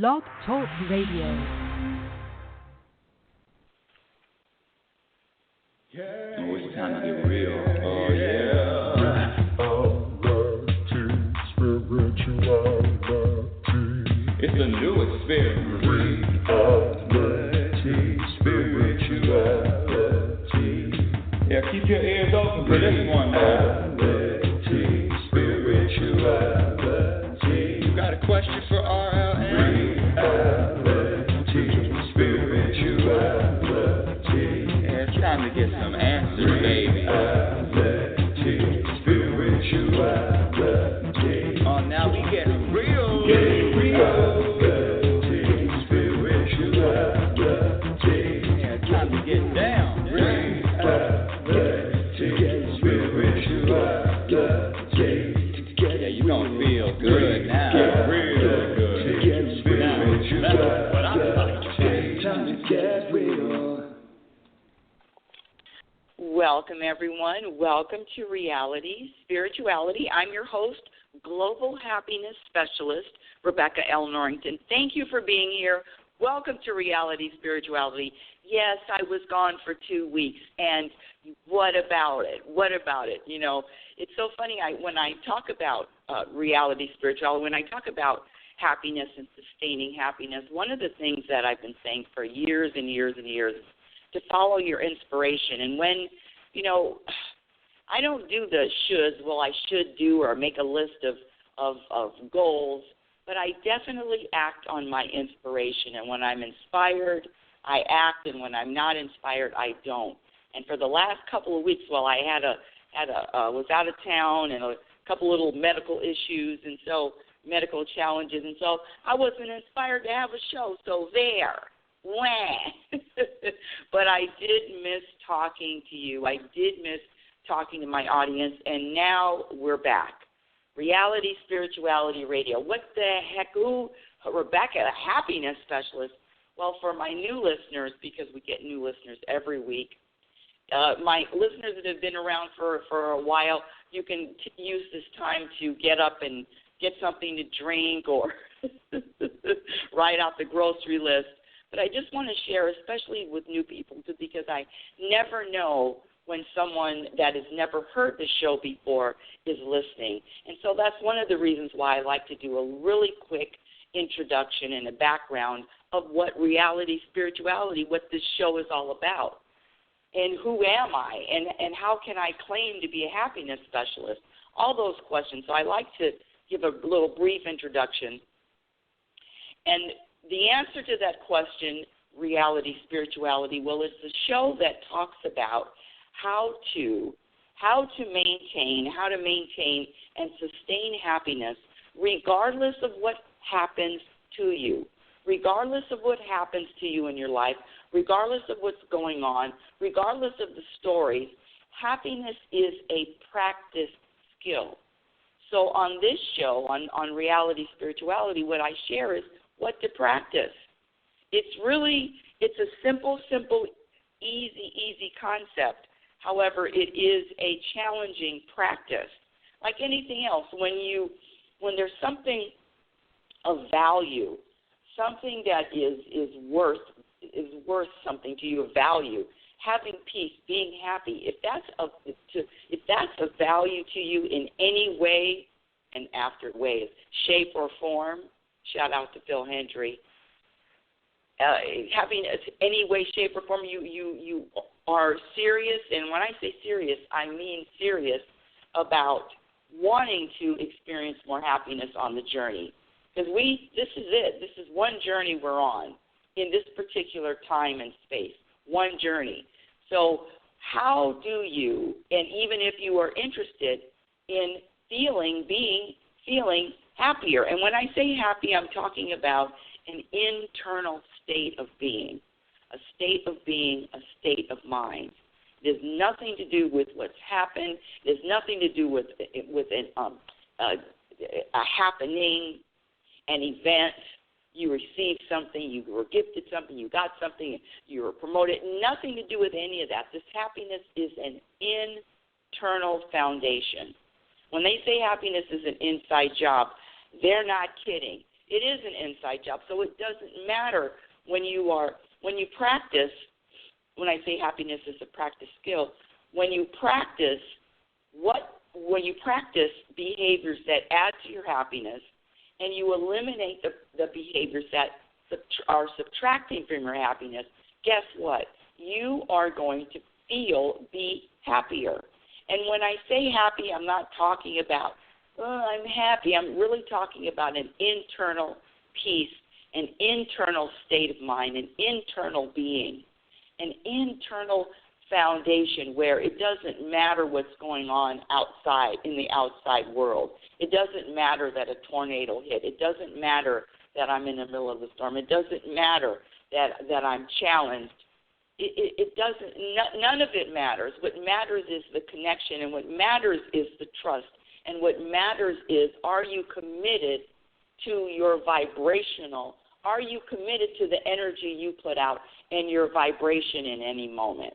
Blog Talk Radio. Oh, it's time to get real. Oh, yeah. It's a new experience. Reality, spirituality. Yeah, keep your ears open for this one, man. Spirituality. You got a question for RLN? Reality, spirituality. Yeah, it's time to get some answers, baby. Spirituality. Oh, now we get real. Get real. Spirituality. Yeah, it's time to get down. Reality, spirituality. Yeah, you gonna feel good now. Real good. Now, that's what I'm talking about. Time to get real. Welcome, everyone. Welcome to Reality Spirituality. I'm your host, Global Happiness Specialist, Rebecca L. Norrington. Thank you for being here. Welcome to Reality Spirituality. Yes, I was gone for 2 weeks, and what about it? What about it? You know, it's so funny. When I talk about reality spirituality, when I talk about happiness and sustaining happiness, one of the things that I've been saying for years and years and years is to follow your inspiration. And when, you know, I don't do the shoulds, well, I should do, or make a list of goals, but I definitely act on my inspiration. And when I'm inspired, I act, and when I'm not inspired, I don't. And for the last couple of weeks, while I was out of town and a couple little medical issues, and so medical challenges, and so I wasn't inspired to have a show. So there, wah. But I did miss talking to you. I did miss talking to my audience, and now we're back. Reality Spirituality Radio. What the heck? Ooh, Rebecca, a happiness specialist. Well, for my new listeners, because we get new listeners every week, my listeners that have been around for a while, you can use this time to get up and get something to drink or write out the grocery list. But I just want to share, especially with new people, because I never know when someone that has never heard the show before is listening. And so that's one of the reasons why I like to do a really quick introduction and a background of what reality spirituality, what this show is all about. And who am I? And how can I claim to be a happiness specialist? All those questions. So I like to give a little brief introduction. And the answer to that question, reality spirituality, well, it's the show that talks about how to maintain and sustain happiness regardless of what happens to you. Regardless of what happens to you in your life, regardless of what's going on, regardless of the stories, happiness is a practice skill. So on this show, on Reality Spirituality, what I share is what to practice. It's a simple, easy concept. However, it is a challenging practice. Like anything else, when there's something of value, something that is worth something to you, of value, having peace, being happy, if that's a value to you in any way, and after ways, shape or form, shout out to Phil Hendry, happiness, any way, shape, or form, you are serious, and when I say serious, I mean serious about wanting to experience more happiness on the journey. Because this is it. This is one journey we're on in this particular time and space, one journey. So how do you, and even if you are interested in feeling happier, and when I say happy, I'm talking about an internal state of being, a state of mind. It has nothing to do with what's happened. It has nothing to do with a happening, an event. You received something, you were gifted something, you got something, you were promoted. Nothing to do with any of that. This happiness is an internal foundation. When they say happiness is an inside job, they're not kidding. It is an inside job, so it doesn't matter when you practice. When I say happiness is a practice skill, when you practice behaviors that add to your happiness, and you eliminate the behaviors that are subtracting from your happiness, guess what? You are going to be happier. And when I say happy, I'm not talking about, I'm happy. I'm really talking about an internal peace, an internal state of mind, an internal being, an internal foundation where it doesn't matter what's going on outside, in the outside world. It doesn't matter that a tornado hit. It doesn't matter that I'm in the middle of the storm. It doesn't matter that I'm challenged. It doesn't, none of it matters. What matters is the connection, and what matters is the trust, and what matters is, are you committed to your vibrational, are you committed to the energy you put out and your vibration in any moment?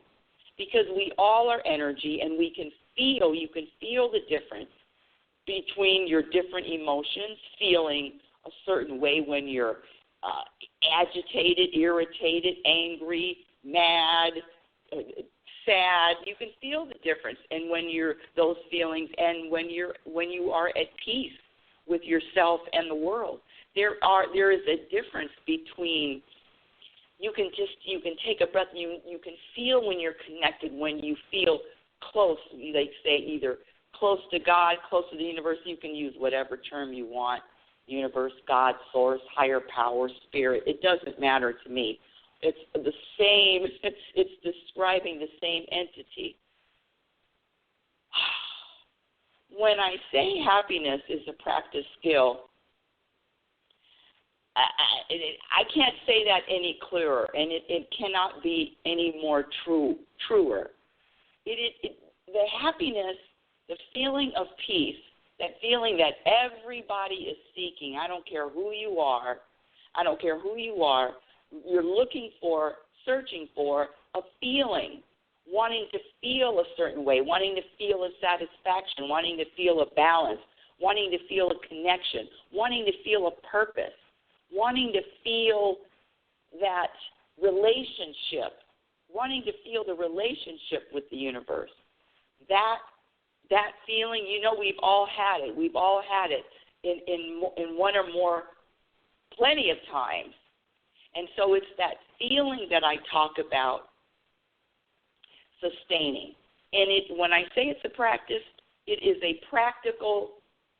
Because we all are energy, and you can feel the difference between your different emotions, feeling a certain way when you're agitated, irritated, angry, mad, sad. You can feel the difference, and when those feelings, and when you are at peace with yourself and the world, there is a difference between. You can take a breath. You can feel when you're connected, when you feel close. They say either close to God, close to the universe. You can use whatever term you want: universe, God, source, higher power, spirit. It doesn't matter to me. It's the same. It's describing the same entity. When I say happiness is a practice skill, I can't say that any clearer, and it cannot be any more truer. The happiness, the feeling of peace, that feeling that everybody is seeking. I don't care who you are. You're looking for, searching for a feeling, wanting to feel a certain way, wanting to feel a satisfaction, wanting to feel a balance, wanting to feel a connection, wanting to feel a purpose, wanting to feel that relationship, wanting to feel the relationship with the universe. That feeling, we've all had it. We've all had it in one or more, plenty of times. And so it's that feeling that I talk about sustaining. And when I say it's a practice, it is a practical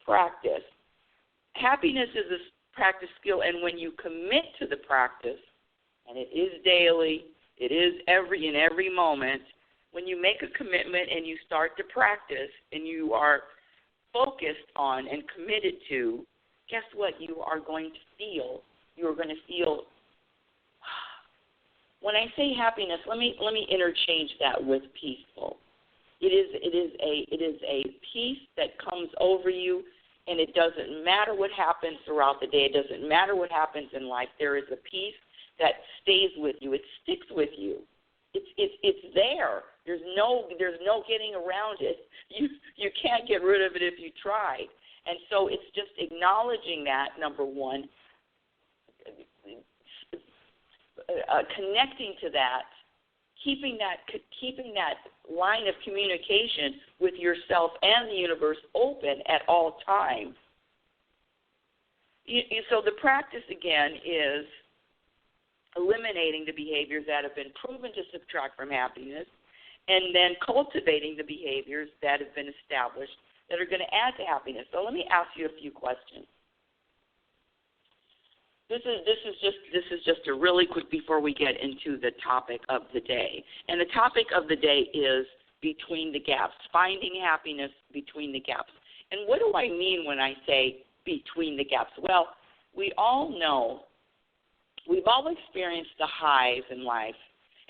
practice. Happiness is a practice skill, and when you commit to the practice, and it is daily, it is in every moment, when you make a commitment and you start to practice and you are focused on and committed to, guess what? You're going to feel. When I say happiness, let me interchange that with peaceful. It is a peace that comes over you, and it doesn't matter what happens throughout the day. It doesn't matter what happens in life. There is a peace that stays with you. It sticks with you. It's there. There's no getting around it. You can't get rid of it if you tried. And so it's just acknowledging that, number one, connecting to that, keeping that line of communication with yourself and the universe open at all times. So the practice, again, is eliminating the behaviors that have been proven to subtract from happiness, and then cultivating the behaviors that have been established that are going to add to happiness. So let me ask you a few questions. This is just a really quick before we get into the topic of the day. And the topic of the day is between the gaps, finding happiness between the gaps. And what do I mean when I say between the gaps? Well, we all know, we've all experienced the highs in life,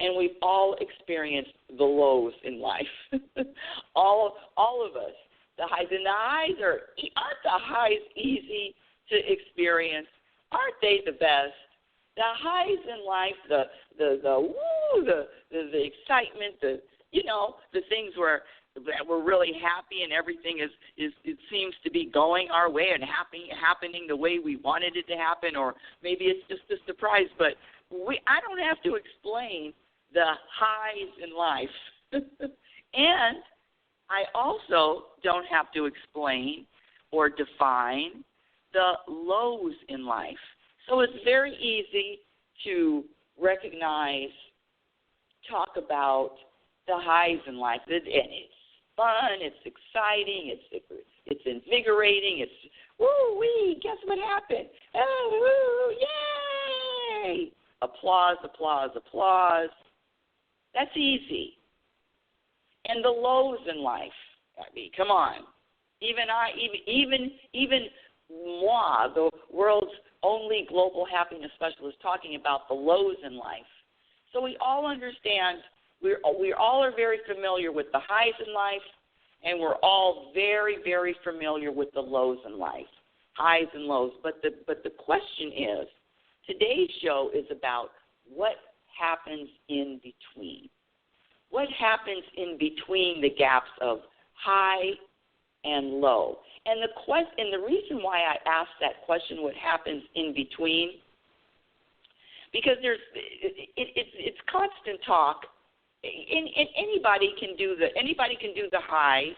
and we've all experienced the lows in life. all of us. The highs, and the highs aren't the highs easy to experience? Aren't they the best? The highs in life, the excitement, the things where that we're really happy and everything is it seems to be going our way and happening the way we wanted it to happen, or maybe it's just a surprise. But I don't have to explain the highs in life. And I also don't have to explain or define the lows in life. So it's very easy to recognize, talk about the highs in life. And it's fun, it's exciting, it's invigorating, it's, woo-wee, guess what happened? Oh, woo, yay! Applause, applause, applause. That's easy. And the lows in life, I mean, come on. Even moi, the world's only global happiness specialist, talking about the lows in life. So we all understand, we all are very familiar with the highs in life, and we're all very, very familiar with the lows in life, highs and lows. But the question is, today's show is about what happens in between. What happens in between the gaps of high and low? And the reason why I asked that question, what happens in between, because it's constant talk. Anybody can do the highs,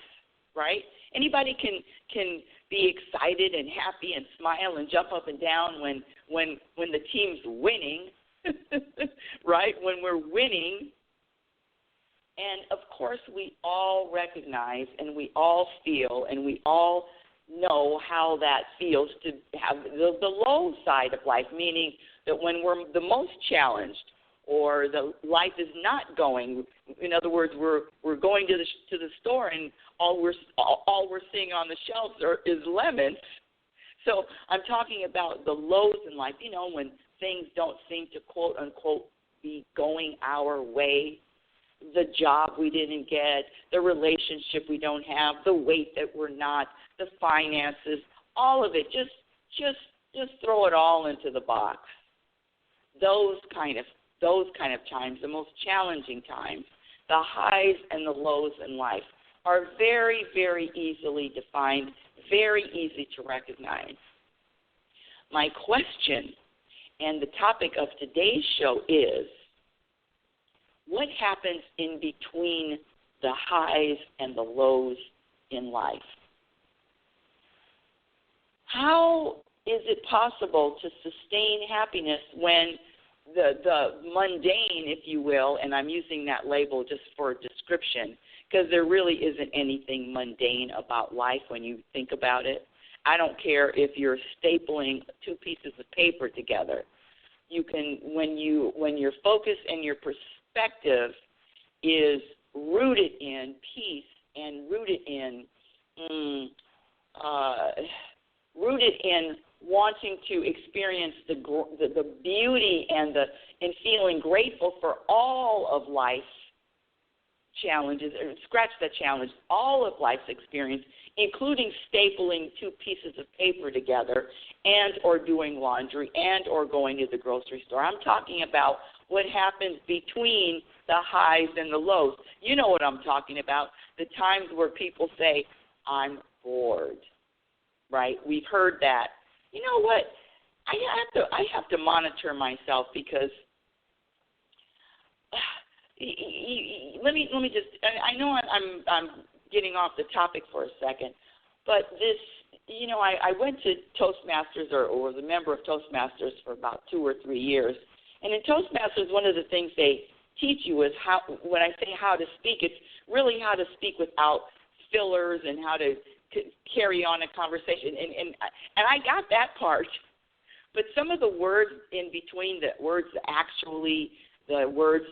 right? Anybody can be excited and happy and smile and jump up and down when the team's winning, right? When we're winning. And, of course, we all recognize and we all feel and we all know how that feels to have the low side of life, meaning that when we're the most challenged or the life is not going, in other words, we're going to the store and all we're seeing on the shelves is lemons. So I'm talking about the lows in life, when things don't seem to, quote, unquote, be going our way. The job we didn't get, the relationship we don't have, the weight that we're not, the finances, all of it. Just throw it all into the box. Those kind of times, the most challenging times, the highs and the lows in life, are very, very easily defined, very easy to recognize. My question and the topic of today's show is, what happens in between the highs and the lows in life? How is it possible to sustain happiness when the mundane, if you will, and I'm using that label just for description, because there really isn't anything mundane about life when you think about it. I don't care if you're stapling two pieces of paper together. You can, when your focus and your perspective is rooted in peace and rooted in wanting to experience the beauty and feeling grateful for all of life's challenges, or scratch that challenge, all of life's experience, including stapling two pieces of paper together and or doing laundry and or going to the grocery store. I'm talking about what happens between the highs and the lows. You know what I'm talking about, the times where people say, I'm bored, right? We've heard that. You know what? I have to monitor myself because let me just. I know I'm getting off the topic for a second, but this, I went to Toastmasters or was a member of Toastmasters for about 2 or 3 years, and in Toastmasters, one of the things they teach you is how. When I say how to speak, it's really how to speak without fillers and how to carry on a conversation, and I got that part, but some of the words in between, the words actually, the words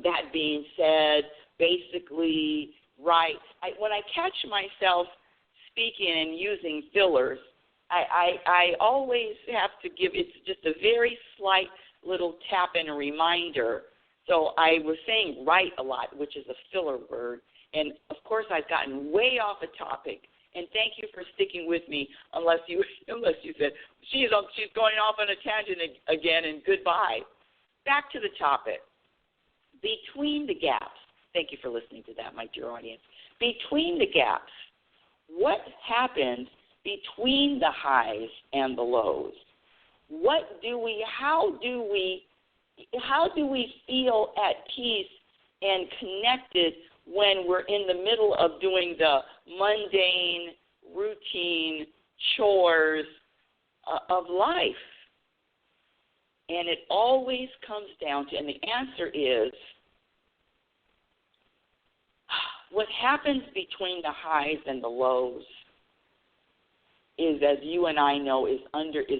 that being said, basically, right, when I catch myself speaking and using fillers, I always have to give, it's just a very slight little tap and a reminder. So I was saying right a lot, which is a filler word, and of course I've gotten way off a topic. And thank you for sticking with me, unless you said she's going off on a tangent again, and goodbye. Back to the topic. Between the gaps, thank you for listening to that, my dear audience. between the gaps. What happens between the highs and the lows? How do we feel at peace and connected when we're in the middle of doing the mundane, routine chores of life? And it always comes down to, and the answer is, what happens between the highs and the lows is, as you and I know, is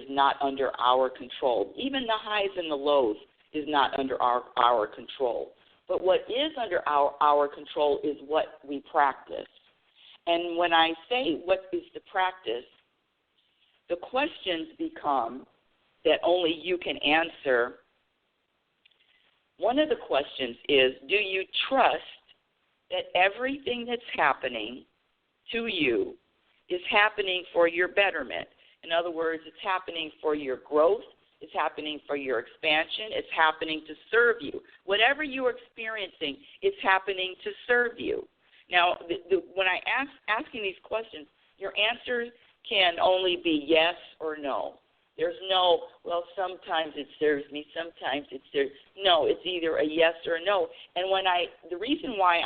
not under our control. Even the highs and the lows is not under our control. But what is under our control is what we practice. And when I say what is the practice, the questions become that only you can answer. One of the questions is, do you trust that everything that's happening to you is happening for your betterment? In other words, it's happening for your growth, it's happening for your expansion, it's happening to serve you. Whatever you're experiencing, it's happening to serve you. Now, when I asking these questions, your answer can only be yes or no. There's no, well, sometimes it serves me, sometimes it serves. No, it's either a yes or a no. And the reason why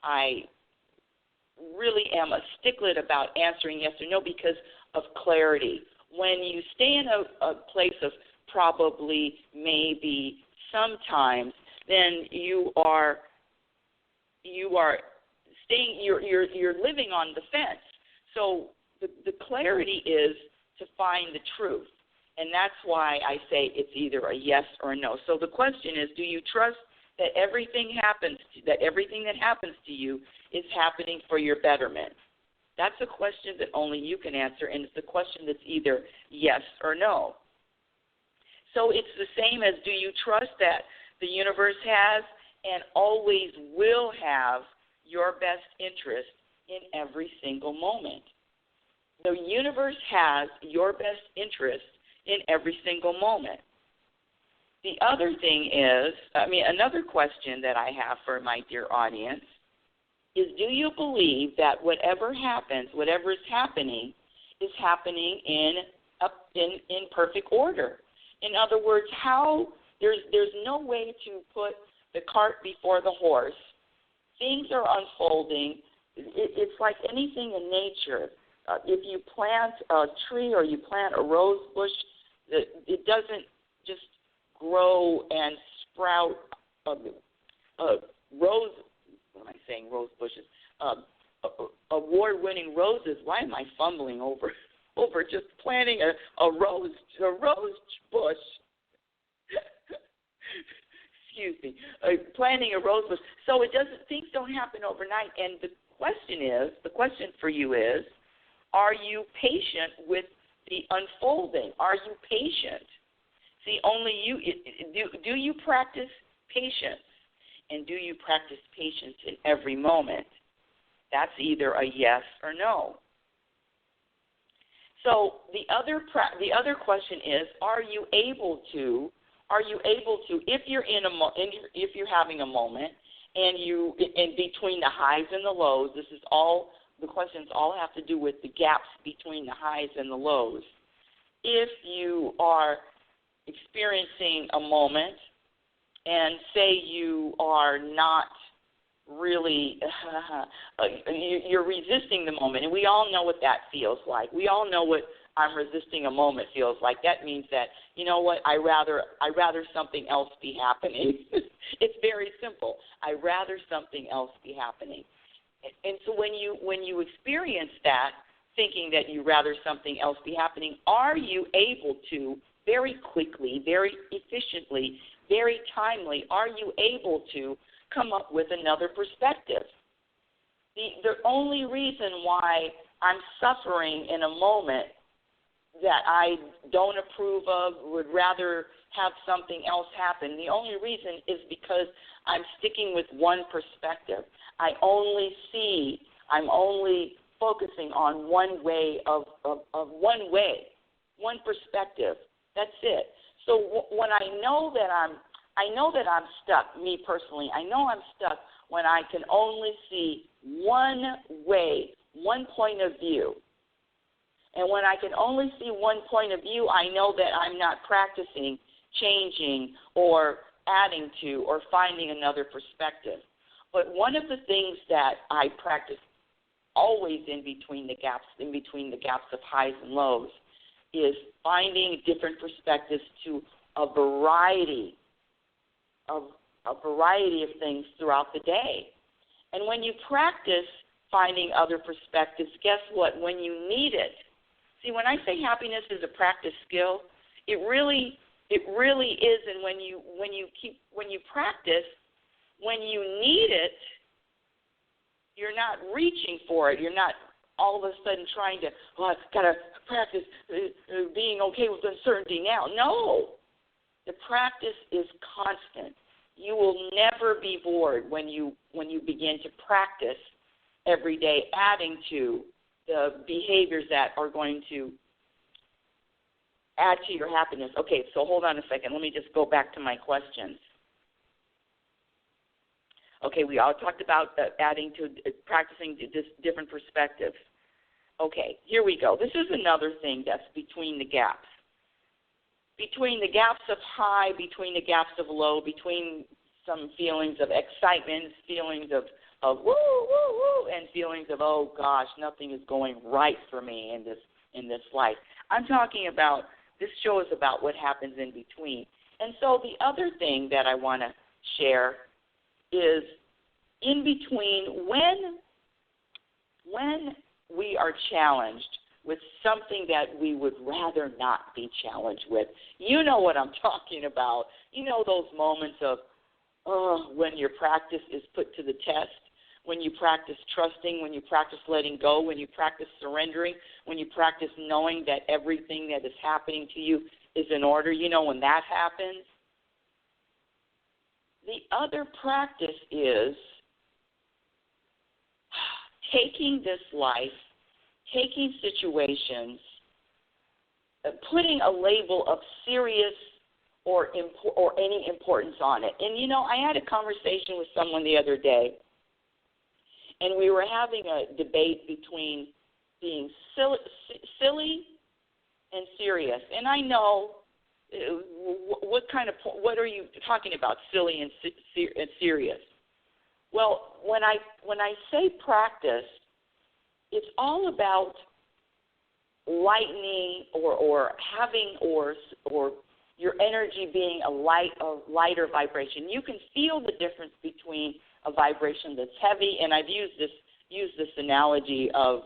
I really am a stickler about answering yes or no, because of clarity. When you stay in a place of probably, maybe, sometimes, then you're living on the fence. So the clarity is to find the truth. And that's why I say it's either a yes or a no. So the question is, do you trust that everything that happens to you is happening for your betterment? That's a question that only you can answer, and it's a question that's either yes or no. So it's the same as, do you trust that the universe has and always will have your best interest in every single moment? The universe has your best interest in every single moment. The other thing is, another question that I have for my dear audience is, do you believe that whatever happens, whatever is happening in perfect order? In other words, there's no way to put the cart before the horse. Things are unfolding. It's like anything in nature. If you plant a tree or you plant a rose bush, it doesn't just grow and sprout rose. What am I saying? Rose bushes. Award-winning roses. Why am I fumbling over just planting a rose bush? Excuse me. Planting a rose bush. So things don't happen overnight. And the question for you is, are you patient with the unfolding? Are you patient? See, only you. Do you practice patience? And do you practice patience in every moment? That's either a yes or no. So the other question is, are you able to, if you're having a moment and in between the highs and the lows, the questions all have to do with the gaps between the highs and the lows. If you are experiencing a moment and say you are not really, you're resisting the moment, and we all know what that feels like. We all know what I'm resisting a moment feels like. That means that, you know what, I rather something else be happening. It's very simple. I rather something else be happening. And so when you experience that, thinking that you rather something else be happening, are you able to very quickly, very efficiently, very timely, are you able to come up with another perspective? The only reason why I'm suffering in a moment that I don't approve of, would rather have something else happen, the only reason is because I'm sticking with one perspective. I'm only focusing on one way of one perspective. That's it. So when I know that I know that I'm stuck, me personally. I know I'm stuck when I can only see one way, one point of view. And when I can only see one point of view, I know that I'm not practicing, changing, or adding to, or finding another perspective. But one of the things that I practice always in between the gaps of highs and lows, is finding different perspectives to a variety of things throughout the day. And when you practice finding other perspectives, guess what? When you need it, see, when I say happiness is a practice skill, it really is. And when you practice, when you need it, you're not reaching for it. You're not all of a sudden trying to, I've got to practice being okay with uncertainty now. No. The practice is constant. You will never be bored when you begin to practice every day, adding to the behaviors that are going to add to your happiness. Okay, so hold on a second. Let me just go back to my questions. Okay, we all talked about practicing different perspectives. Okay, here we go. This is another thing that's between the gaps. Between the gaps of high, between the gaps of low, between some feelings of excitement, feelings of woo, woo, woo, and feelings of, oh gosh, nothing is going right for me in this life. I'm talking about, this show is about what happens in between. And so the other thing that I want to share is in between, when we are challenged with something that we would rather not be challenged with. You know what I'm talking about. You know those moments of, when your practice is put to the test, when you practice trusting, when you practice letting go, when you practice surrendering, when you practice knowing that everything that is happening to you is in order. You know when that happens? The other practice is taking this life, taking situations, putting a label of serious or any importance on it. And, you know, I had a conversation with someone the other day, and we were having a debate between being silly and serious. And I know what are you talking about, silly and serious? Well, when I say practice, it's all about lightening or having or your energy being a lighter vibration. You can feel the difference between a vibration that's heavy, and I've used this analogy of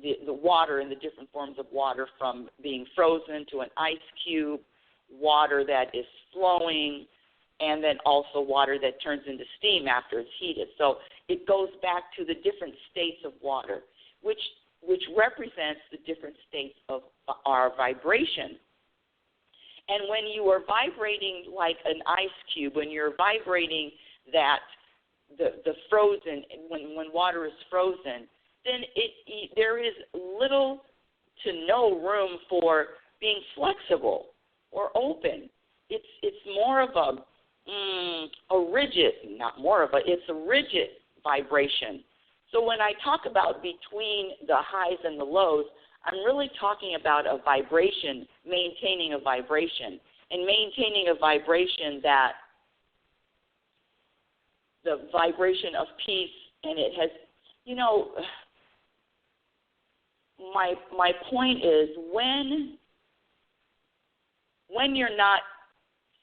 the water and the different forms of water, from being frozen to an ice cube, water that is flowing, and then also water that turns into steam after it's heated. So it goes back to the different states of water, which represents the different states of our vibration. And when you are vibrating like an ice cube, when you're vibrating that the frozen, when water is frozen, then there is little to no room for being flexible or open. It's more of it's a rigid vibration. So when I talk about between the highs and the lows, I'm really talking about a vibration, maintaining a vibration, and maintaining a vibration that the vibration of peace, and it has, you know, my point is when you're not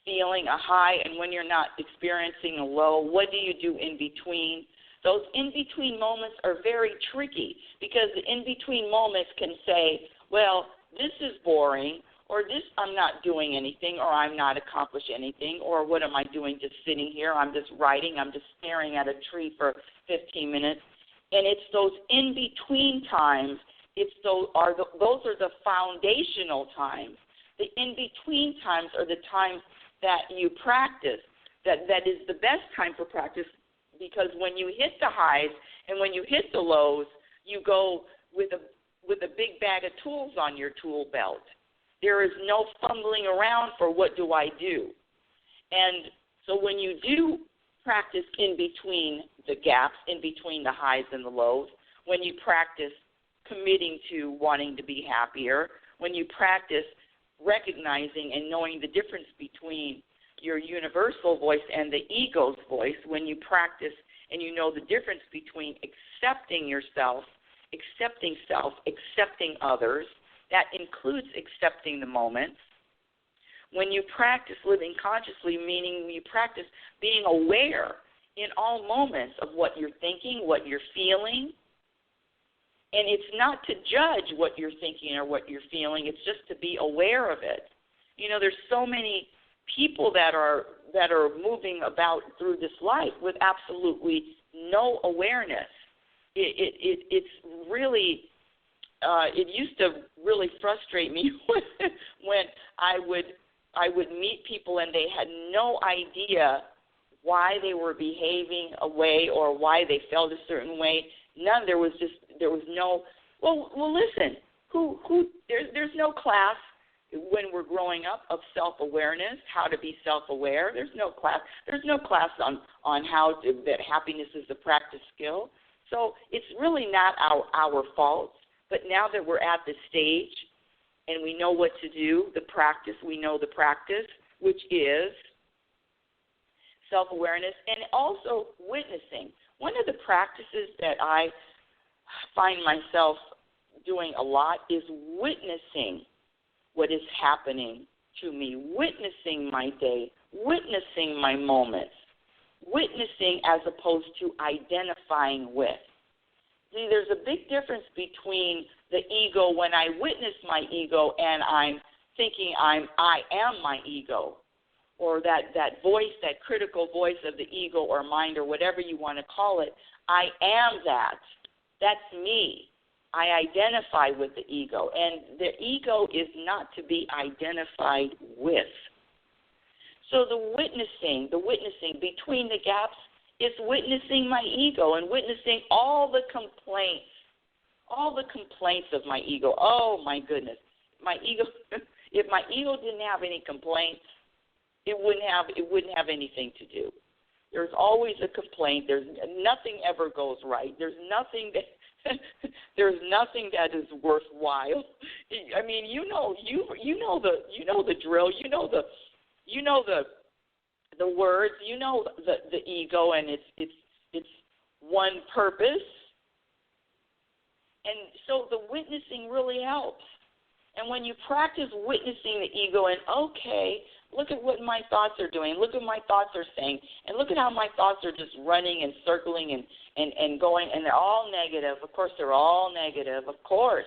feeling a high and when you're not experiencing a low, what do you do in between? Those in-between moments are very tricky, because the in-between moments can say, well, this is boring, or this, I'm not doing anything, or I'm not accomplishing anything, or what am I doing just sitting here? I'm just writing. I'm just staring at a tree for 15 minutes. And it's those in-between times. Those are the foundational times. The in-between times are the times that you practice. That is the best time for practice, because when you hit the highs and when you hit the lows, you go with a big bag of tools on your tool belt. There is no fumbling around for what do I do. And So when you do practice in between the gaps, in between the highs and the lows, when you practice committing to wanting to be happier, when you practice recognizing and knowing the difference between your universal voice and the ego's voice, when you practice and you know the difference between accepting yourself, accepting self, accepting others, that includes accepting the moments. When you practice living consciously, meaning you practice being aware in all moments of what you're thinking, what you're feeling. And it's not to judge what you're thinking or what you're feeling. It's just to be aware of it. You know, there's so many people that are moving about through this life with absolutely no awareness. It's really, it used to really frustrate me when I would meet people and they had no idea why they were behaving a way or why they felt a certain way. There was no. Well, listen. There's no class when we're growing up of self-awareness, how to be self-aware. There's no class. There's no class on how that happiness is a practice skill. So it's really not our fault. But now that we're at the stage and we know what to do, the practice, we know the practice, which is self-awareness and also witnessing. One of the practices that I find myself doing a lot is witnessing what is happening to me, witnessing my day, witnessing my moments, witnessing as opposed to identifying with. See, there's a big difference between the ego when I witness my ego and I'm thinking I am my ego, or that voice, that critical voice of the ego or mind or whatever you want to call it. I am that. That's me. I identify with the ego, and the ego is not to be identified with. So the witnessing between the gaps is witnessing my ego and witnessing all the complaints of my ego. Oh, my goodness. My ego, if my ego didn't have any complaints, it wouldn't have anything to do. There's always a complaint. There's nothing ever goes right. There's nothing that is worthwhile. I mean, you know the drill. You know the words. You know the ego and its one purpose. And so the witnessing really helps. And when you practice witnessing the ego and, okay, look at what my thoughts are doing, look at what my thoughts are saying, and look at how my thoughts are just running and circling and going, and they're all negative. Of course, they're all negative. Of course.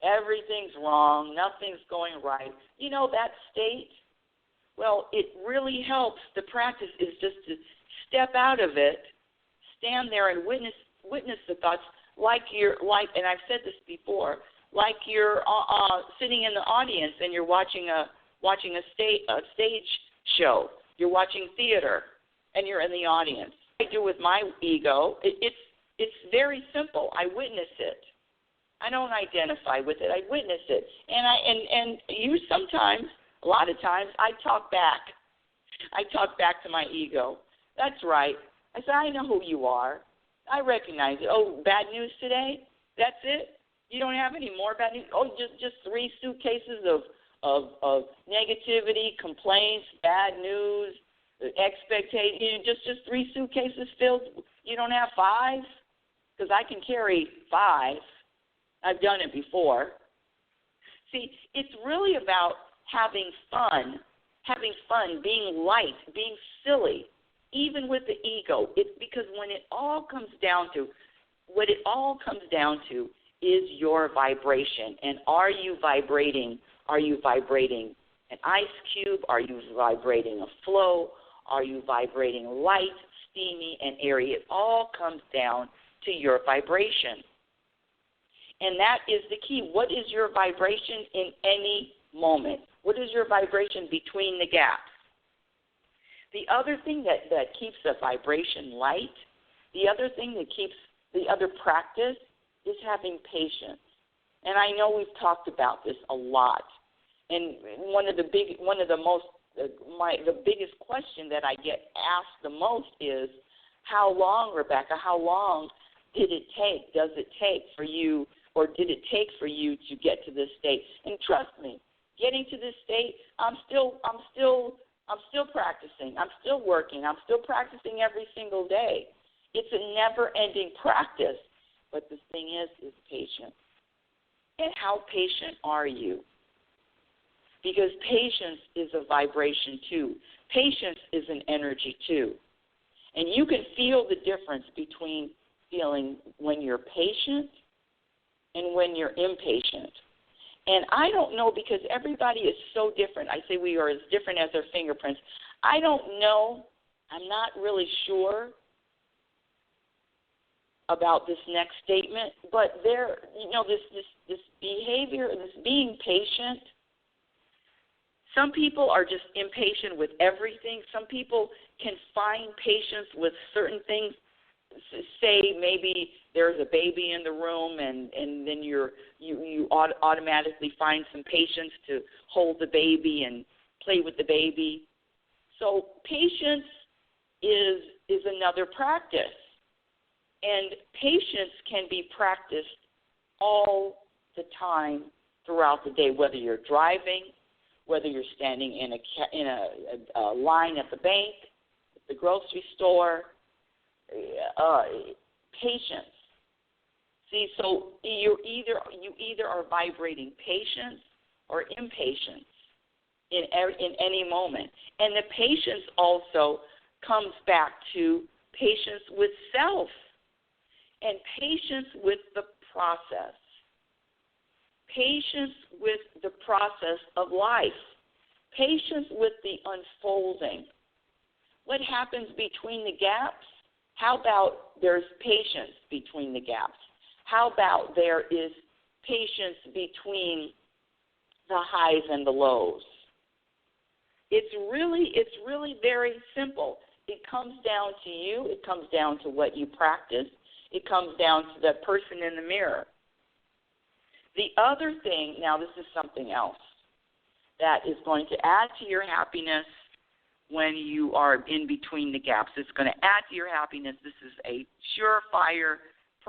Everything's wrong. Nothing's going right. You know that state? Well, it really helps. The practice is just to step out of it, stand there and witness the thoughts like, and I've said this before, like you're sitting in the audience and you're watching a stage show. You're watching theater, and you're in the audience. I do with my ego. It's very simple. I witness it. I don't identify with it. I witness it, and you sometimes, a lot of times, I talk back. I talk back to my ego. That's right. I say, I know who you are. I recognize it. Oh, bad news today? That's it? You don't have any more bad news? Oh, just 3 suitcases of negativity, complaints, bad news, expectation. Just 3 suitcases filled. You don't have 5? Because I can carry 5. I've done it before. See, it's really about having fun, being light, being silly, even with the ego. It's because when it all comes down to, what it all comes down to is your vibration. And are you vibrating? Are you vibrating an ice cube? Are you vibrating a flow? Are you vibrating light, steamy, and airy? It all comes down to your vibration. And that is the key. What is your vibration in any moment? What is your vibration between the gaps? The other thing that keeps the vibration light, the other thing that keeps the other practice is having patience. And I know we've talked about this a lot. And one of the most the biggest question that I get asked the most is, how long, Rebecca, how long did it take, does it take for you, or did it take for you to get to this state? And trust me, getting to this state, I'm still practicing. I'm still working. I'm still practicing every single day. It's a never-ending practice. But the thing is patience. And how patient are you? Because patience is a vibration too. Patience is an energy too. And you can feel the difference between feeling when you're patient and when you're impatient. And I don't know, because everybody is so different. I say we are as different as our fingerprints. I don't know. I'm not really sure about this next statement, but there, this behavior, this being patient. Some people are just impatient with everything. Some people can find patience with certain things. Say maybe there's a baby in the room, and then you automatically find some patience to hold the baby and play with the baby. So patience is another practice, and patience can be practiced all the time throughout the day, whether you're driving, whether you're standing in a line at the bank, at the grocery store. Patience. See, so you either are vibrating patience or impatience in any moment, and the patience also comes back to patience with self and patience with the process. Patience with the process of life. Patience with the unfolding. What happens between the gaps? How about there's patience between the gaps? How about there is patience between the highs and the lows? It's really very simple. It comes down to you. It comes down to what you practice. It comes down to the person in the mirror. The other thing, now this is something else that is going to add to your happiness when you are in between the gaps. It's going to add to your happiness. This is a surefire,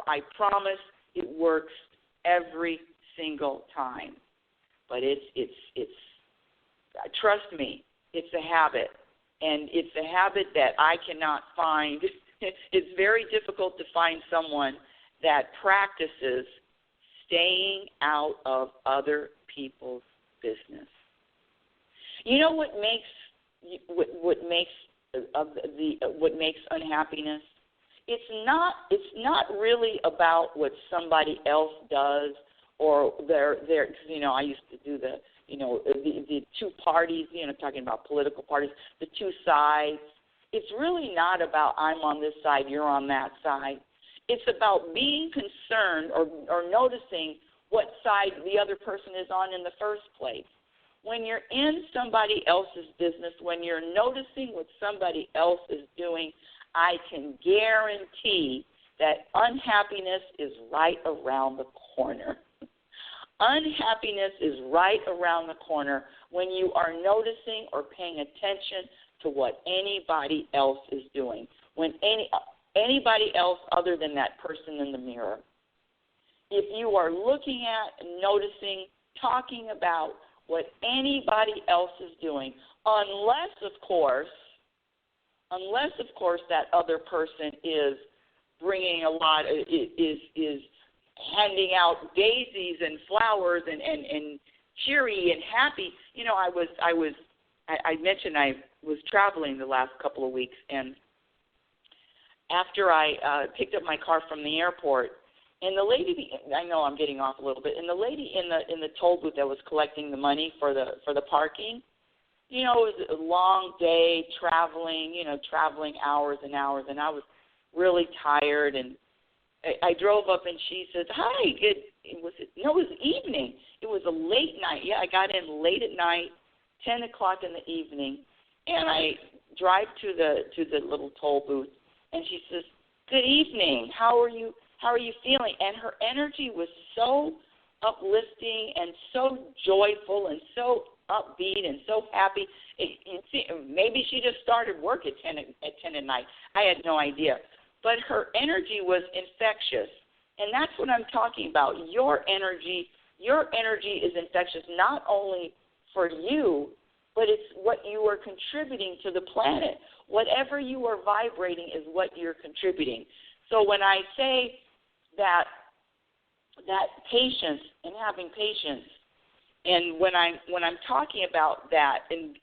I promise it works every single time. But it's trust me, it's a habit. And it's a habit that I cannot find. It's very difficult to find someone that practices staying out of other people's business. You know what makes unhappiness? It's not really about what somebody else does or their I used to do the two parties, talking about political parties, the two sides. It's really not about I'm on this side, you're on that side. It's about being concerned or noticing what side the other person is on in the first place. When you're in somebody else's business, when you're noticing what somebody else is doing, I can guarantee that unhappiness is right around the corner. Unhappiness is right around the corner when you are noticing or paying attention to what anybody else is doing, when anybody else other than that person in the mirror. If you are looking at, noticing, talking about what anybody else is doing, unless of course that other person is bringing a lot, is handing out daisies and flowers and cheery and happy. I mentioned I was traveling the last couple of weeks, and after I picked up my car from the airport, and the lady, I know I'm getting off a little bit, and the lady in the toll booth that was collecting the money for the parking, it was a long day traveling hours and hours, and I was really tired, and I drove up, and she says, "Hi, it was evening. It was a late night. Yeah, I got in late at night, 10 o'clock in the evening, and I drive to the little toll booth, and she says, 'Good evening. How are you feeling?' And her energy was so uplifting and so joyful and so upbeat and so happy. Maybe she just started work at 10 at night. I had no idea. But her energy was infectious, and that's what I'm talking about. Your energy is infectious, not only for you, but it's what you are contributing to the planet. Whatever you are vibrating is what you're contributing. So when I say that patience and having patience, and when I'm talking about that and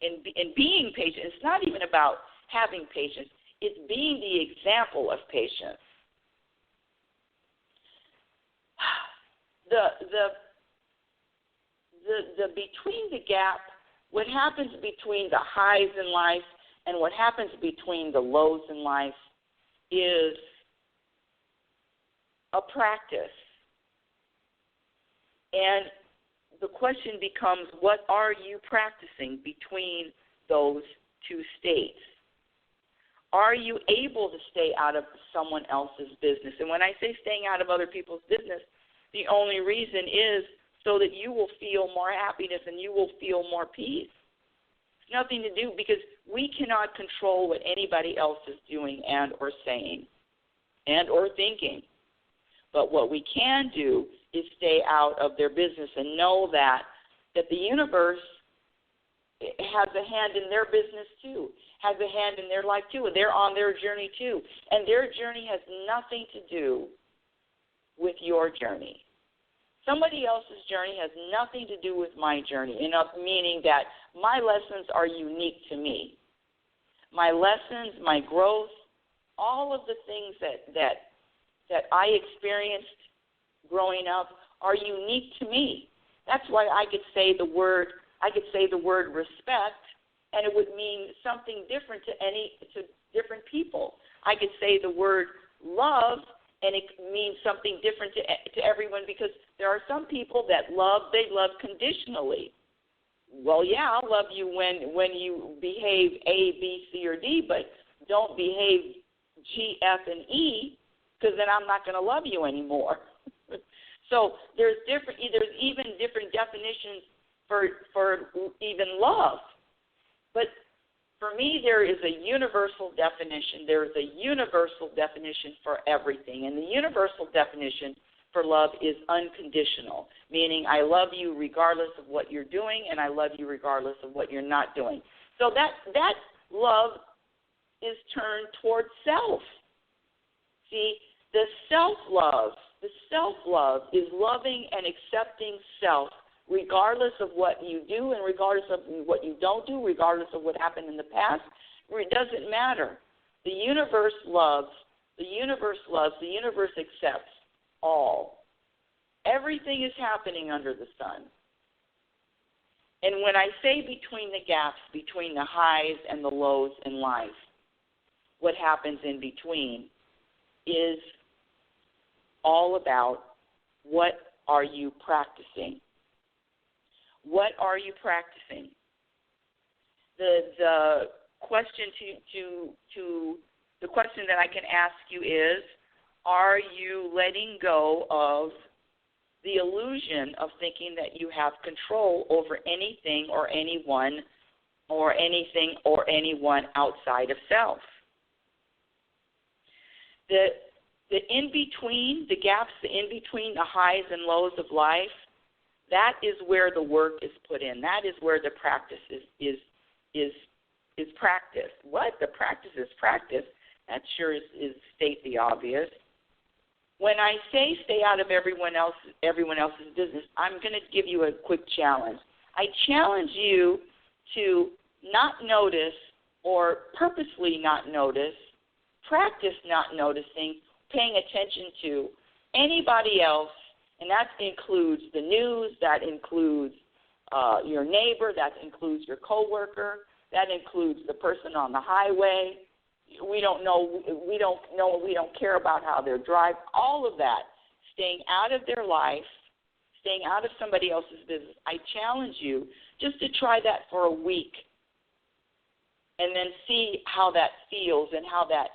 being patient, it's not even about having patience. It's being the example of patience. The between the gap, what happens between the highs in life and what happens between the lows in life is a practice. And the question becomes, what are you practicing between those two states? Are you able to stay out of someone else's business? And when I say staying out of other people's business, the only reason is so that you will feel more happiness and you will feel more peace. It's nothing to do, because we cannot control what anybody else is doing and or saying and or thinking. But what we can do is stay out of their business and know that the universe has a hand in their business too, has a hand in their life too, and they're on their journey too. And their journey has nothing to do with your journey. Somebody else's journey has nothing to do with my journey, meaning that my lessons are unique to me. My lessons, my growth, all of the things that I experienced growing up are unique to me. That's why I could say the word respect, and it would mean something different to different people. I could say the word love, and it means something different to everyone, because there are some people that they love conditionally. Well, yeah, I'll love you when you behave A, B, C, or D, but don't behave G, F, and E, because then I'm not going to love you anymore. So there's even different definitions for even love. But for me, there is a universal definition. There is a universal definition for everything. And the universal definition for love is unconditional, meaning I love you regardless of what you're doing, and I love you regardless of what you're not doing. So that love is turned towards self. See, the self-love is loving and accepting self, regardless of what you do and regardless of what you don't do, regardless of what happened in the past. It doesn't matter. The universe loves, the universe accepts all. Everything is happening under the sun. And when I say between the gaps, between the highs and the lows in life, what happens in between is all about what are you practicing. What are you practicing? The question the question that I can ask you is, are you letting go of the illusion of thinking that you have control over anything or anyone outside of self? The in-between, the gaps, the in-between, the highs and lows of life, that is where the work is put in. That is where the practice is practiced. What? The practice is practice? That sure is state the obvious. When I say stay out of everyone else's business, I'm going to give you a quick challenge. I challenge you to not notice or purposely not notice, practice not noticing, paying attention to anybody else, and that includes the news, that includes your neighbor, that includes your coworker, that includes the person on the highway. We don't care about how they're driving, all of that, staying out of their life, staying out of somebody else's business. I challenge you just to try that for a week and then see how that feels and how that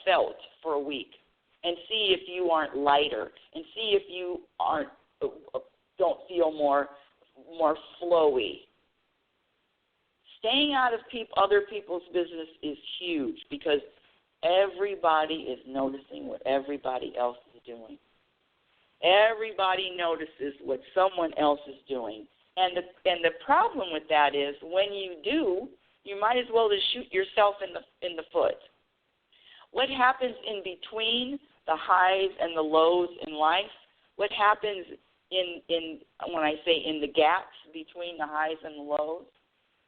felt for a week, and see if you aren't lighter, and see if you don't feel more more flowy. Staying out of other people's business is huge because everybody is noticing what everybody else is doing. Everybody notices what someone else is doing. And the problem with that is when you do, you might as well just shoot yourself in the foot. What happens in between the highs and the lows in life? What happens in when I say in the gaps between the highs and the lows?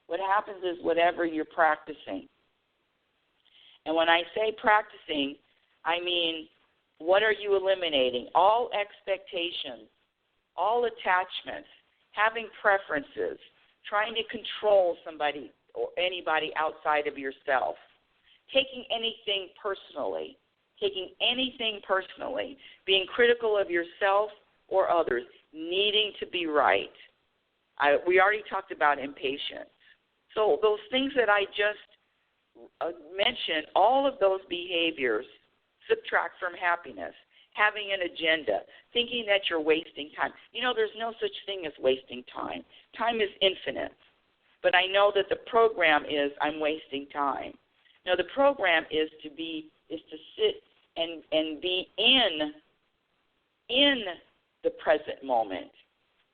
What happens is whatever you're practicing. And when I say practicing, I mean, what are you eliminating? All expectations, all attachments, having preferences, trying to control somebody or anybody outside of yourself, taking anything personally, being critical of yourself or others, needing to be right. We already talked about impatience. So those things that I just mentioned, all of those behaviors subtract from happiness. Having an agenda, thinking that you're wasting time. You know, there's no such thing as wasting time. Time is infinite. But I know that the program is I'm wasting time. No, the program is to sit and be in the present moment,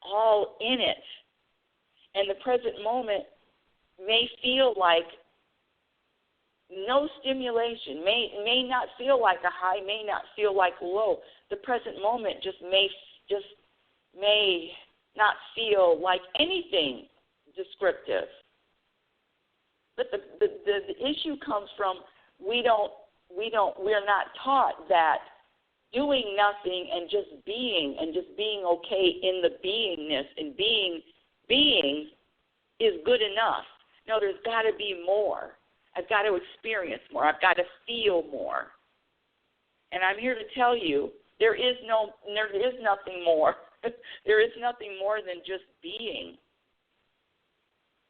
all in it. And the present moment may feel like no stimulation, may not feel like a high, may not feel like a low. The present moment may not feel like anything descriptive. But the issue comes from we're not taught that doing nothing and just being okay in the beingness and being is good enough. No, there's got to be more. I've got to experience more. I've got to feel more. And I'm here to tell you there is nothing more. There is nothing more than just being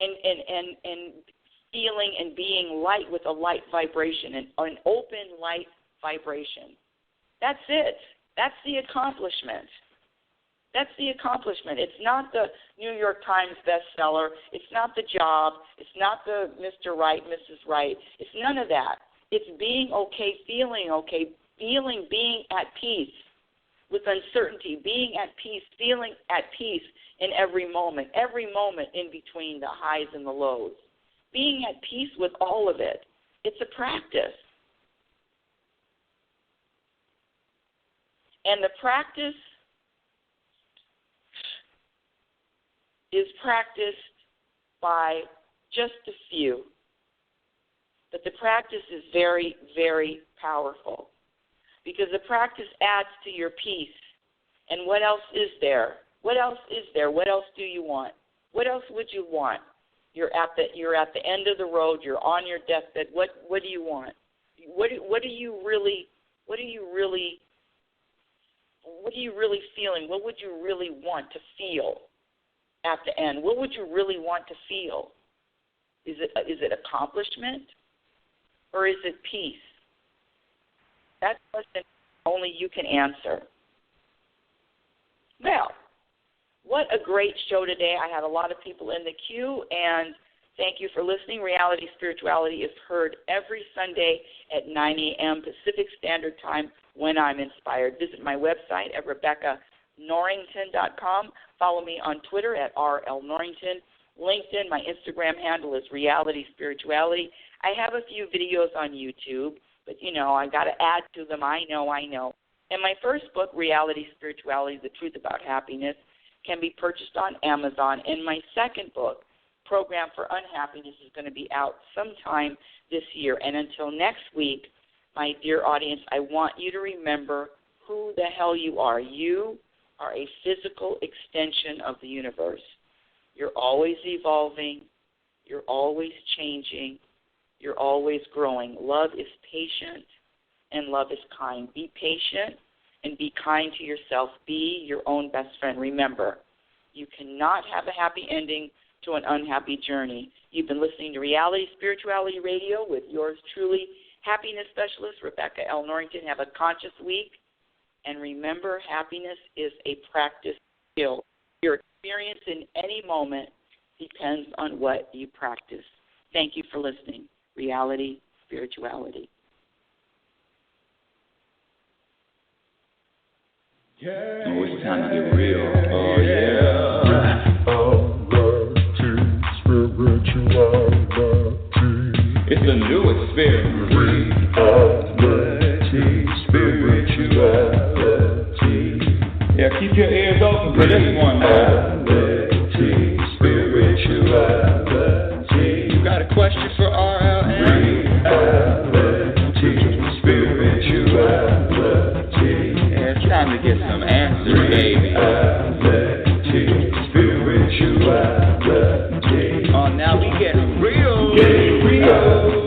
and feeling and being light with a light vibration, an open light vibration. That's it. That's the accomplishment. It's not the New York Times bestseller. It's not the job. It's not the Mr. Right, Mrs. Right. It's none of that. It's being okay, being at peace with uncertainty, being at peace, feeling at peace in every moment in between the highs and the lows. Being at peace with all of it. It's a practice. And the practice is practiced by just a few. But the practice is very, very powerful because the practice adds to your peace. And what else is there? What else is there? What else do you want? What else would you want? You're at the end of the road. You're on your deathbed. What do you want? What are you really feeling? What would you really want to feel at the end? What would you really want to feel? Is it accomplishment or is it peace? That question only you can answer. Well, what a great show today. I had a lot of people in the queue, and thank you for listening. Reality Spirituality is heard every Sunday at 9 a.m. Pacific Standard Time when I'm inspired. Visit my website at RebeccaNorrington.com. Follow me on Twitter at RLNorrington. LinkedIn, my Instagram handle is Reality Spirituality. I have a few videos on YouTube, but, I got to add to them. I know. And my first book, Reality Spirituality, The Truth About Happiness, can be purchased on Amazon. And my second book, Program for Unhappiness, is going to be out sometime this year. And until next week, my dear audience, I want you to remember who the hell you are. You are a physical extension of the universe. You're always evolving. You're always changing. You're always growing. Love is patient and love is kind. Be patient and be kind to yourself. Be your own best friend. Remember, you cannot have a happy ending to an unhappy journey. You've been listening to Reality Spirituality Radio with yours truly, happiness specialist Rebecca L. Norrington. Have a conscious week. And remember, happiness is a practice skill. Your experience in any moment depends on what you practice. Thank you for listening. Reality, Spirituality. Oh, it's time to get real. Oh, yeah. It's the new experience. Reality, spirituality. Yeah, keep your ears open for this one now. Reality, spirituality. You got a question for RLN? Reality, spirituality. Yeah, it's time to get some answers, baby. Reality, spirituality. Oh, now we getting real. Getting real.